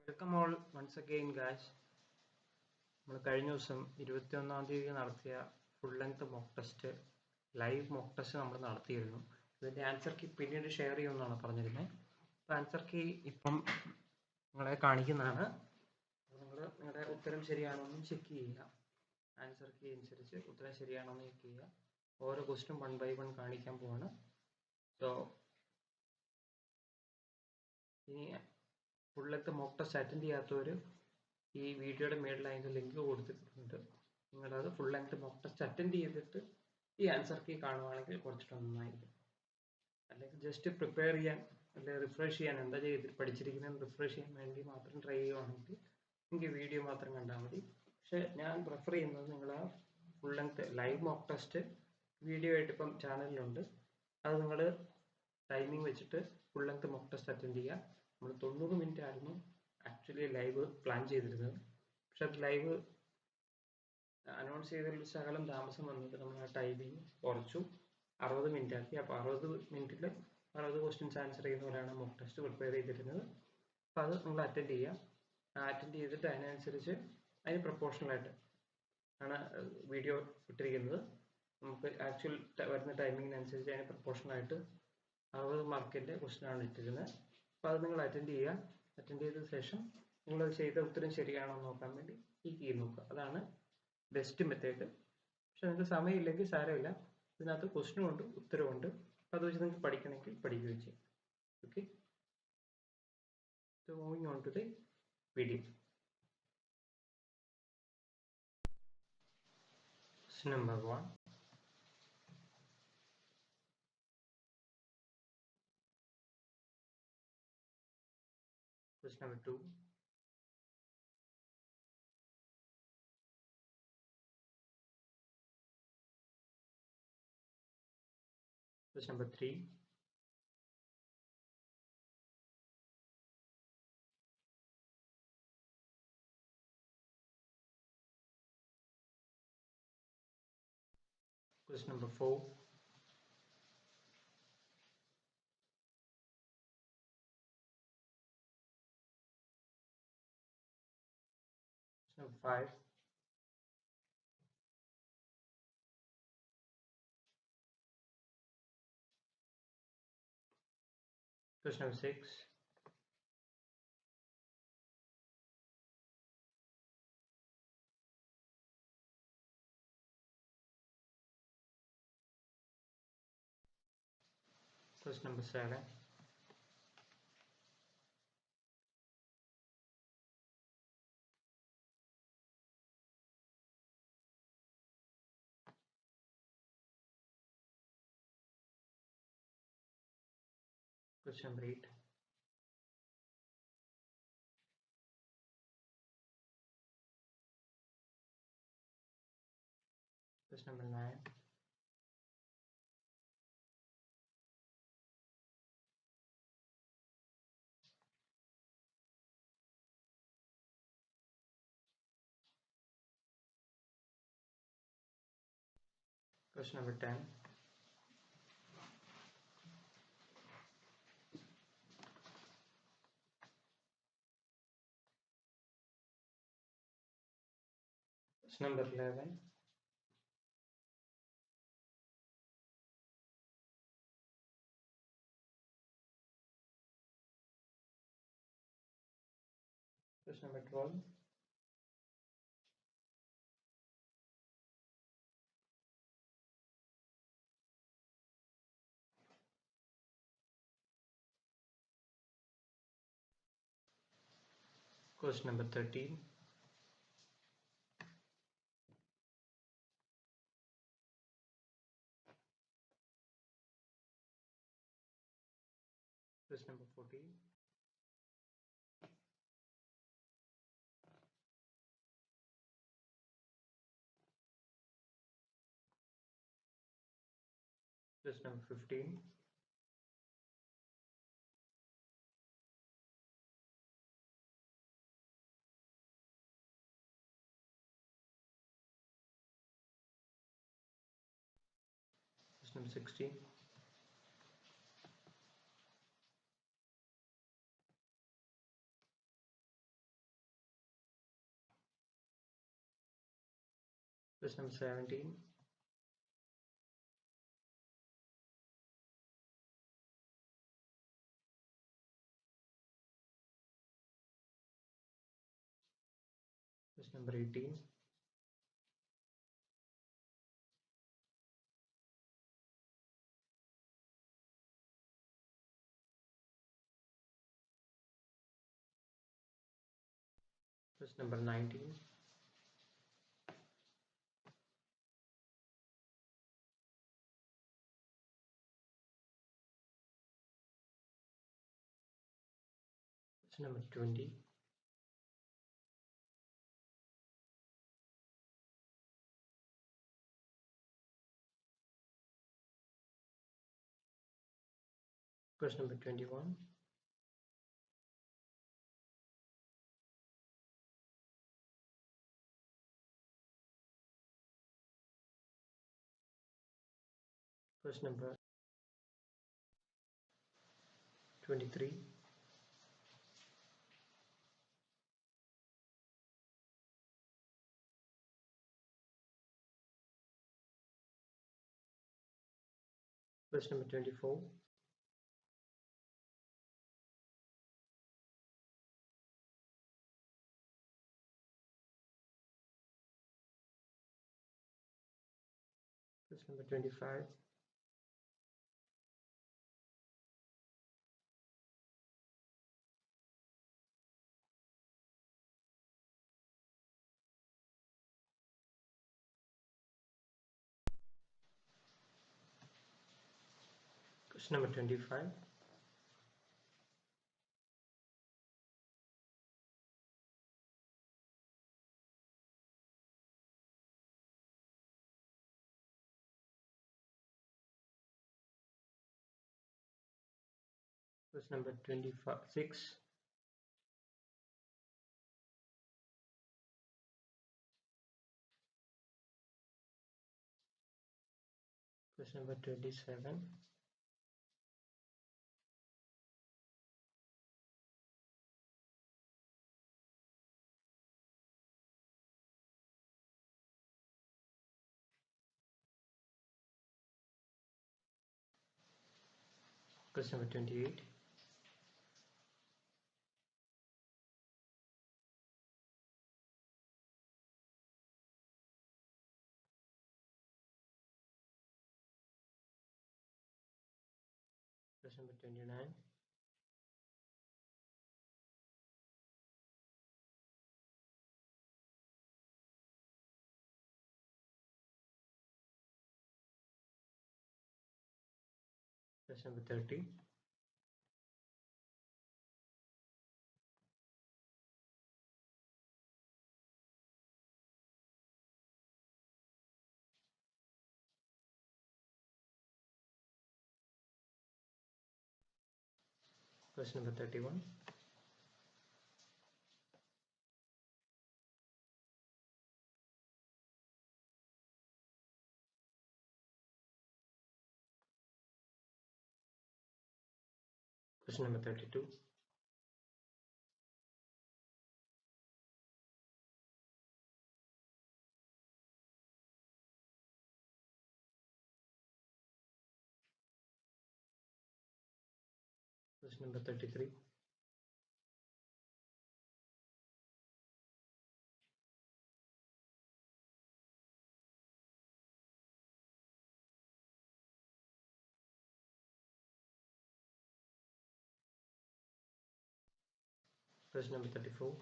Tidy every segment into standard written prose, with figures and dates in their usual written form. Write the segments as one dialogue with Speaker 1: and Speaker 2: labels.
Speaker 1: Welcome all once again, guys. നമ്മൾ കഴിഞ്ഞ ദിവസം 21-ാം തീയതി നടത്തിയ full length mock test live mock test നമ്മൾ നടത്തിയിരുന്നു. ഇതിൻ്റെ ആൻസർ കീ പിന്നീട് ഷെയർ ചെയ്യുമെന്നാണ് പറഞ്ഞിരുന്നത്. അപ്പോൾ ആൻസർ കീ ഇപ്പം നിങ്ങളെ കാണിക്കുന്നതാണ്. നിങ്ങൾ നിങ്ങളുടെ ഉത്തരം ശരിയാണോ എന്ന് ചെക്ക് ചെയ്യുക. ആൻസർ കീ അനുസരിച്ച് ഉത്തരം ശരിയാണോ എന്ന് ചെക്ക് ചെയ്യുക. ഓരോ ക്വസ്റ്റ്യൻ 1 by 1 കാണിക്കാൻ പോവാണ്. സോ ഇനി full length mock test attend ചെയ്യാത്തവർ ഈ വീഡിയോയുടെ മേളിൽ അതിൻ്റെ ലിങ്ക് കൊടുത്തിട്ടുണ്ട്. നിങ്ങളത് full length mock test attend ചെയ്തിട്ട് ഈ ആൻസർ കീ കാണുവാണെങ്കിൽ കുറച്ചിട്ട് നന്നായിരിക്കും. അല്ലെങ്കിൽ ജസ്റ്റ് പ്രിപ്പയർ ചെയ്യാൻ അല്ലെങ്കിൽ റിഫ്രഷ് ചെയ്യാൻ എന്താ പഠിച്ചിരിക്കുന്നതെന്ന് റിഫ്രഷ് ചെയ്യാൻ വേണ്ടി മാത്രം ട്രൈ ചെയ്യുവാണെങ്കിൽ എനിക്ക് വീഡിയോ മാത്രം കണ്ടാൽ മതി. പക്ഷേ ഞാൻ പ്രിഫർ ചെയ്യുന്നത് നിങ്ങൾ ആ full length live mock test video ആയിട്ട് ഇപ്പം ചാനലിലുണ്ട്. അത് നിങ്ങൾ ടൈമിംഗ് വെച്ചിട്ട് full length mock test attend ചെയ്യുക. നമ്മൾ 90 മിനിറ്റ് ആയിരുന്നു ആക്ച്വലി ലൈവ് പ്ലാൻ ചെയ്തിരുന്നത്. പക്ഷെ അത് ലൈവ് അനൗൺസ് ചെയ്തതിൽ ശകലം താമസം വന്നിട്ട് നമ്മൾ ആ ടൈമിംഗ് കുറച്ചു 60 മിനിറ്റ് ആക്കി. അപ്പോൾ 60 മിനിറ്റിൽ 60 ക്വസ്റ്റ്യൻസ് ആൻസർ ചെയ്യുന്ന പോലെയാണ് മോക്ക് ടെസ്റ്റ് പ്രിപ്പയർ ചെയ്തിരുന്നത്. അപ്പോൾ അത് നിങ്ങൾ അറ്റൻഡ് ചെയ്യുക. അറ്റൻഡ് ചെയ്തിട്ട് അതിനനുസരിച്ച് അതിന് പ്രൊപ്പോർഷണലായിട്ട് ആണ് വീഡിയോ ഇട്ടിരിക്കുന്നത്. നമുക്ക് ആക്ച്വൽ വരുന്ന ടൈമിങ്ങിനനുസരിച്ച് അതിന് പ്രൊപ്പോർഷണലായിട്ട് 60 മാർക്കിൻ്റെ ക്വസ്റ്റ്യനാണ് ഇട്ടിരുന്നത്. അപ്പോൾ അത് നിങ്ങൾ അറ്റൻഡ് ചെയ്യുക. അറ്റൻഡ് ചെയ്ത ശേഷം നിങ്ങൾ ചെയ്ത ഉത്തരം ശരിയാണോ എന്ന് നോക്കാൻ വേണ്ടി ഈ കീ നോക്കുക. അതാണ് ബെസ്റ്റ് മെത്തേഡ്. പക്ഷെ നിങ്ങൾക്ക് സമയമില്ലെങ്കിൽ സാരമില്ല, ഇതിനകത്ത് ക്വസ്റ്റ്യനും ഉണ്ട് ഉത്തരവുണ്ട്. അപ്പോൾ അത് വെച്ച് നിങ്ങൾക്ക് പഠിക്കണമെങ്കിൽ പഠിക്കുകയും ചെയ്യും. Okay, so moving on to the video. Question number 1. Question number 2. Question number 3. Question number 4. Question number 5. Question number 6. Question number 7. Question number 8. Question number 9. Question number 10. Question number 11. Question number 12. Question number 13. Question number 14. Question number 15. Question number 16. Question number 17. Question number 18. Question number 19. Question number 20. Question number 21. Question number 23. Question number 24. Question number 25. Question number 25. Question number 26. Question number 27. Question number 28. Question number 29. Question number 30. Question number 31. Question number 32. Question number 33. Question number 34.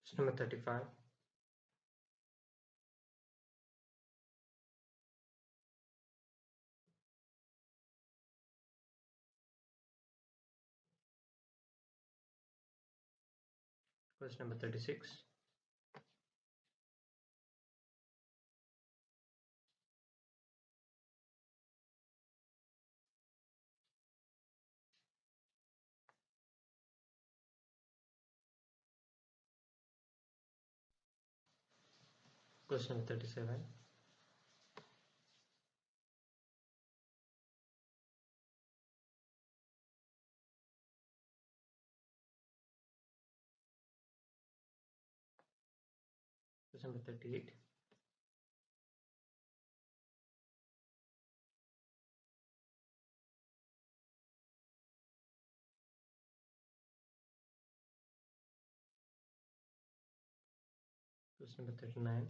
Speaker 1: Question number 35. Question number 36. Question number 37. Question number 38. Question number 39.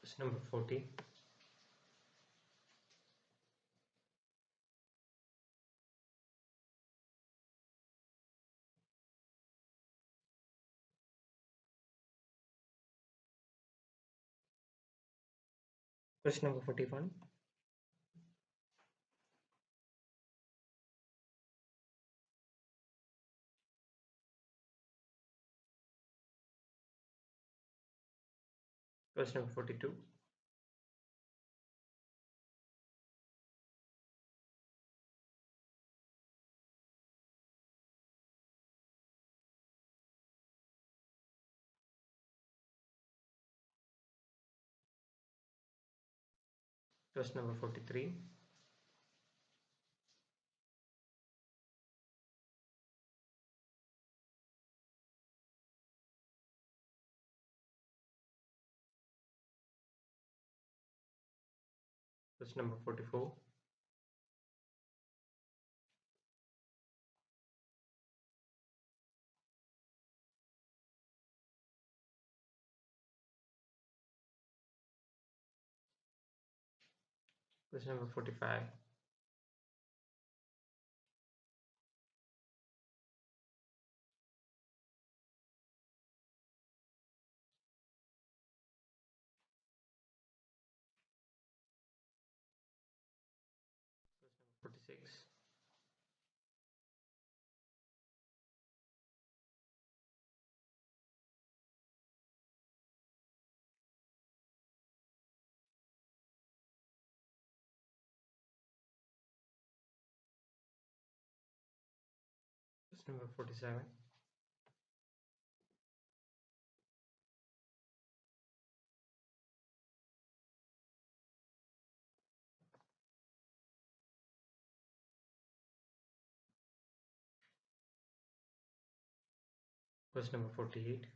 Speaker 1: Question number 40. Question number 41. Question number 42. Question number 43. Question number 44. Question number 45. Question number 46. Question number 47. Question number 48.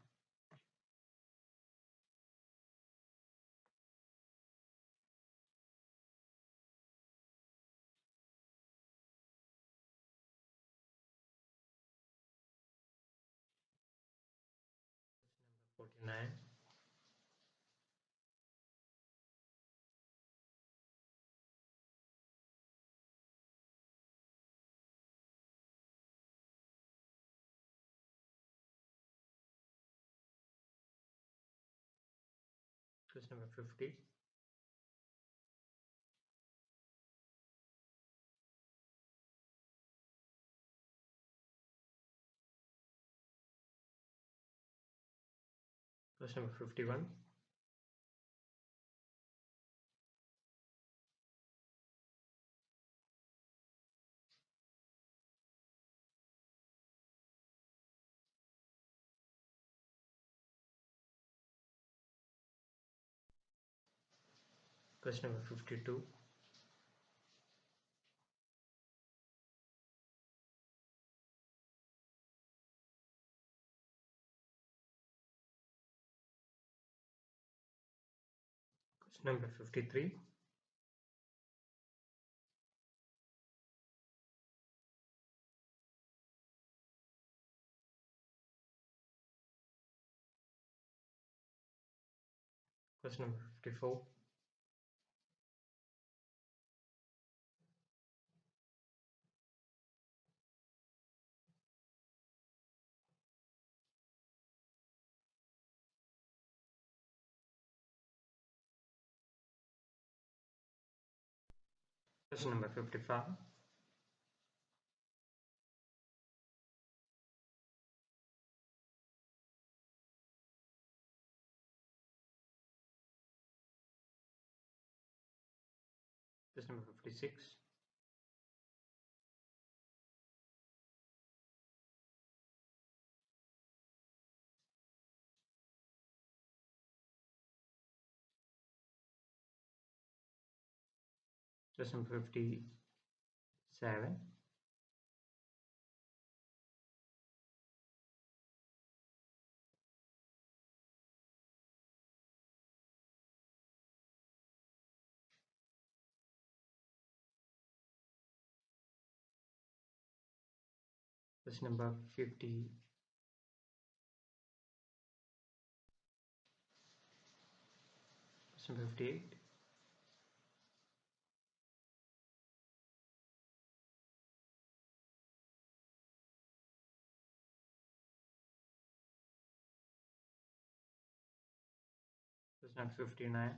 Speaker 1: Question number 49. Question number 50. Question number 51. Question number 52. Question number 53. Question number 54. Question number 55. Question number 56. Question number 57. Question number 50. Question 58. Question number 59.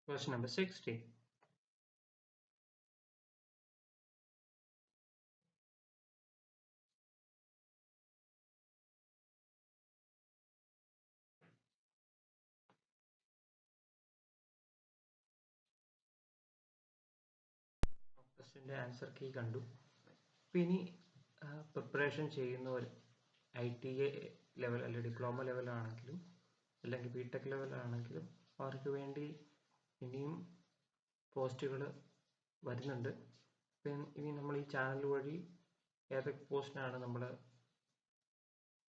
Speaker 1: Question number 60. Question answer key kandu. Pini preparation ചെയ്യുന്നവർ ITI level അല്ലെങ്കിൽ diploma level ആണെങ്കിലും അല്ലെങ്കിൽ BTech level ആണെങ്കിലും അവർക്ക് വേണ്ടി ഇനിയും പോസ്റ്റുകൾ വരുന്നുണ്ട്. ഇനി നമ്മൾ ഈ ചാനൽ വഴി ഏതൊക്കെ പോസ്റ്റിനാണ് നമ്മൾ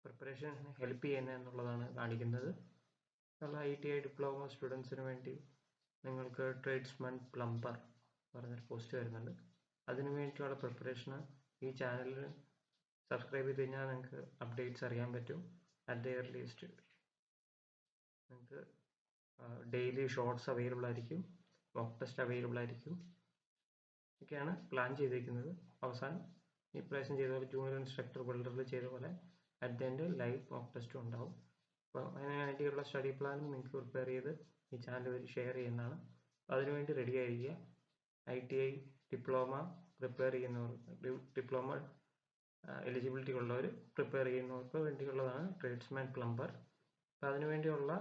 Speaker 1: പ്രിപ്പറേഷൻ ഹെൽപ്പ് ചെയ്യുന്നത് എന്നുള്ളതാണ് കാണിക്കുന്നത്. നമ്മൾ ITI ഡിപ്ലോമ സ്റ്റുഡൻസിന് വേണ്ടി നിങ്ങൾക്ക് ട്രേഡ്സ്മാൻ പ്ലംബർ പറഞ്ഞൊരു പോസ്റ്റ് വരുന്നുണ്ട്. അതിനു വേണ്ടിയുള്ള പ്രിപ്പറേഷന് ഈ ചാനലിൽ സബ്സ്ക്രൈബ് ചെയ്ത് കഴിഞ്ഞാൽ നിങ്ങൾക്ക് അപ്ഡേറ്റ്സ് അറിയാൻ പറ്റും. അറ്റ് ദ ഏർലിയസ്റ്റ് നിങ്ങൾക്ക് ഡെയിലി ഷോർട്സ് അവൈലബിൾ ആയിരിക്കും, മോക്ക് ടെസ്റ്റ് അവൈലബിൾ ആയിരിക്കും. ഒക്കെയാണ് പ്ലാൻ ചെയ്തിരിക്കുന്നത്. അവസാനം ഈ പ്രാവശ്യം ചെയ്ത പോലെ ജൂനിയർ ഇൻസ്ട്രക്ടർ വെൽഡറിൽ ചെയ്ത പോലെ at the end live mock ടെസ്റ്റും ഉണ്ടാവും. അപ്പോൾ അതിന് വേണ്ടിയുള്ള സ്റ്റഡി പ്ലാനും നിങ്ങൾക്ക് പ്രിപ്പയർ ചെയ്ത് ഈ ചാനൽ വഴി ഷെയർ ചെയ്യുന്നതാണ്. അതിനുവേണ്ടി റെഡി ആയിരിക്കുക. ITI ഡിപ്ലോമ പ്രിപ്പയർ ചെയ്യുന്നവർ, ഡിപ്ലോമ എലിജിബിലിറ്റി ഉള്ളവർ പ്രിപ്പയർ ചെയ്യുന്നവർക്ക് വേണ്ടിയുള്ളതാണ് ട്രേഡ്സ്മാൻ പ്ലംബർ. അപ്പോൾ അതിനുവേണ്ടിയുള്ള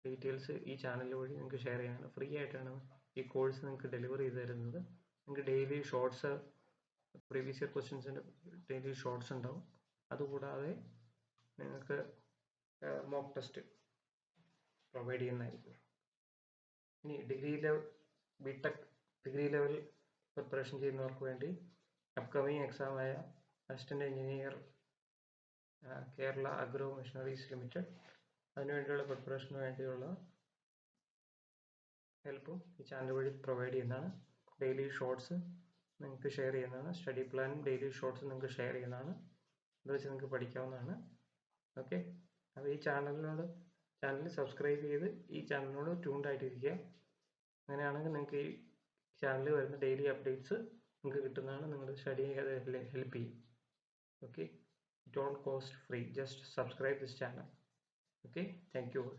Speaker 1: ഡീറ്റെയിൽസ് ഈ ചാനൽ വഴി നിങ്ങൾക്ക് ഷെയർ ചെയ്യാനാണ്. ഫ്രീ ആയിട്ടാണ് ഈ കോഴ്സ് നിങ്ങൾക്ക് ഡെലിവറി ചെയ്ത് തരുന്നത്. നിങ്ങൾക്ക് ഡെയിലി ഷോർട്സ്, പ്രീവിയസ് ഇയർ ക്വസ്റ്റ്യൻസിൻ്റെ ഡെയിലി ഷോർട്സ് ഉണ്ടാവും. അതുകൂടാതെ നിങ്ങൾക്ക് മോക്ക് ടെസ്റ്റ് പ്രൊവൈഡ് ചെയ്യുന്നതായിരിക്കും. ഇനി BTech ഡിഗ്രി ലെവൽ പ്രിപ്പറേഷൻ ചെയ്യുന്നവർക്ക് വേണ്ടി അപ്കമിങ് എക്സാമായ assistant engineer Kerala agro machineries limited, അതിനുവേണ്ടിയുള്ള പ്രിപ്പറേഷന് വേണ്ടിയുള്ള ഹെൽപ്പും ഈ ചാനൽ വഴി പ്രൊവൈഡ് ചെയ്യുന്നതാണ്. ഡെയിലി ഷോർട്സ് നിങ്ങൾക്ക് ഷെയർ ചെയ്യുന്നതാണ്. സ്റ്റഡി പ്ലാനും ഡെയിലി ഷോർട്സ് നിങ്ങൾക്ക് ഷെയർ ചെയ്യുന്നതാണ്. ഇത് വെച്ച് നിങ്ങൾക്ക് പഠിക്കാവുന്നതാണ്. ഓക്കെ, അപ്പോൾ ഈ ചാനൽ സബ്സ്ക്രൈബ് ചെയ്ത് ഈ ചാനലിനോട് ട്യൂൺഡ് ആയിട്ടിരിക്കുക. അങ്ങനെയാണെങ്കിൽ നിങ്ങൾക്ക് ഈ ചാനലിൽ വരുന്ന ഡെയിലി അപ്ഡേറ്റ്സ് നിങ്ങൾക്ക് കിട്ടുന്നതാണ്. നിങ്ങളുടെ സ്റ്റഡി ഹെൽപ്പ് ചെയ്യും. Okay, it all cost free. Just subscribe this channel. Okay, thank you all.